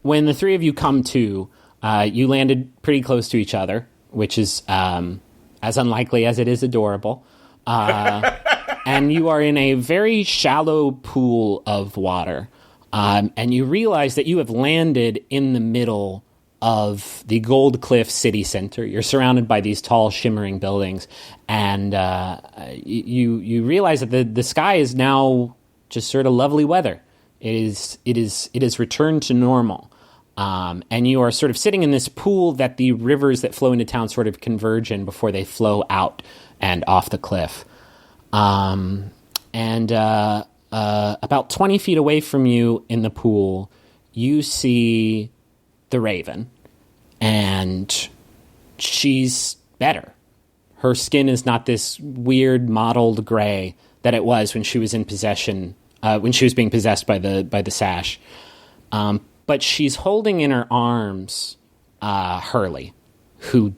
when the three of you come to, you landed pretty close to each other, which is as unlikely as it is adorable. And you are in a very shallow pool of water. And you realize that you have landed in the middle of the Gold Cliff city center. You're surrounded by these tall, shimmering buildings. And you realize that the sky is now just sort of lovely weather. It is returned to normal. And you are sort of sitting in this pool that the rivers that flow into town sort of converge in before they flow out and off the cliff. And about 20 feet away from you in the pool, you see the Raven. And she's better. Her skin is not this weird mottled gray that it was when she was in possession, when she was being possessed by the sash. But she's holding in her arms Hurley, who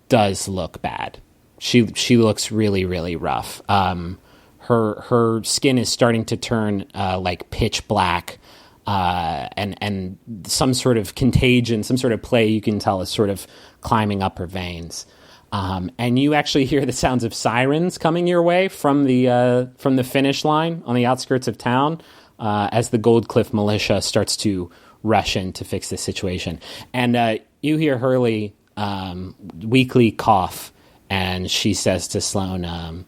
does look bad. She looks really, really rough. Her skin is starting to turn like pitch black, and some sort of contagion, some sort of play you can tell is sort of climbing up her veins. And you actually hear the sounds of sirens coming your way from the finish line on the outskirts of town as the Gold Cliff militia starts to rush in to fix this situation. And you hear Hurley weakly cough, and she says to Sloane,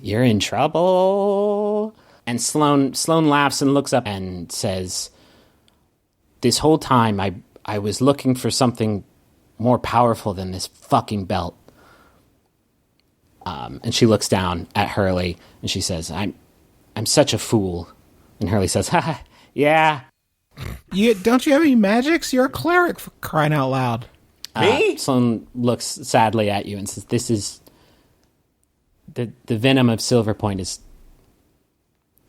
"You're in trouble." And Sloane laughs and looks up and says, "This whole time I was looking for something more powerful than this fucking belt." And she looks down at Hurley and she says, I'm such a fool." And Hurley says, "Ha, yeah." Don't you have any magics? You're a cleric, for crying out loud. Me? Sloane looks sadly at you and says, "This is the venom of Silver Point is.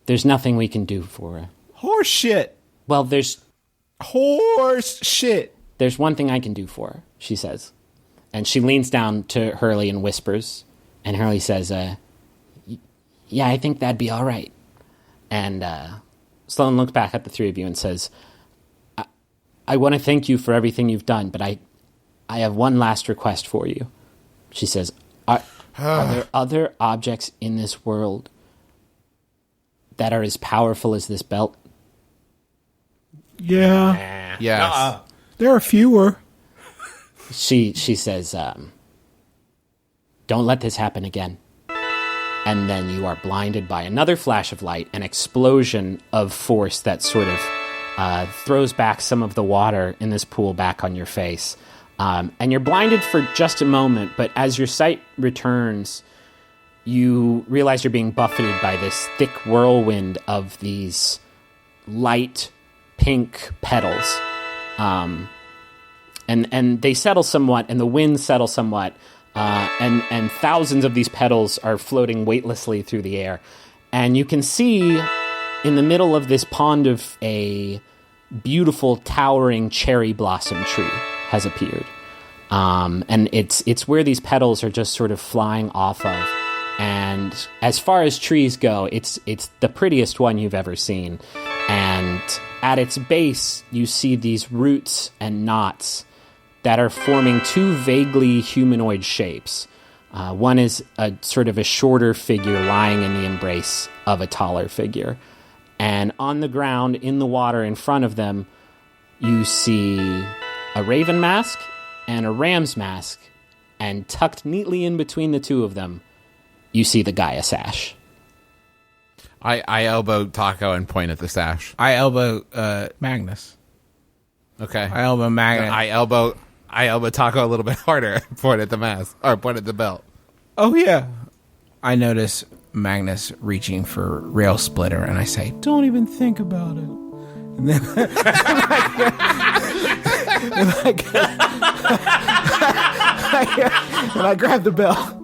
There's nothing we can do for her." Horse shit. Well, there's Horse shit. one thing I can do for her, she says. And she leans down to Hurley and whispers. And Hurley says, "Yeah, I think that'd be all right." And Sloane looks back at the three of you and says, I want to thank you for everything you've done, but I have one last request for you." She says, Are there other objects in this world that are as powerful as this belt?" Yeah. Yes. There are fewer. She says, "Don't let this happen again." And then you are blinded by another flash of light, an explosion of force that sort of throws back some of the water in this pool back on your face. And you're blinded for just a moment, but as your sight returns, you realize you're being buffeted by this thick whirlwind of these light pink petals. And they settle somewhat, and the wind settles somewhat, and thousands of these petals are floating weightlessly through the air. And you can see in the middle of this pond of a beautiful, towering cherry blossom tree has appeared. And it's where these petals are just sort of flying off of. And as far as trees go, it's the prettiest one you've ever seen. And at its base, you see these roots and knots that are forming two vaguely humanoid shapes. One is a sort of a shorter figure lying in the embrace of a taller figure. And on the ground, in the water in front of them, you see a raven mask and a ram's mask. And tucked neatly in between the two of them, you see the Gaia sash. I elbow Taco and point at the sash. I elbow Magnus. Okay. I elbow Magnus. I elbow Taco a little bit harder. Point at the mask, or point at the belt. Oh, yeah. I notice Magnus reaching for Rail Splitter, and I say, "Don't even think about it." And then and I grab the bell.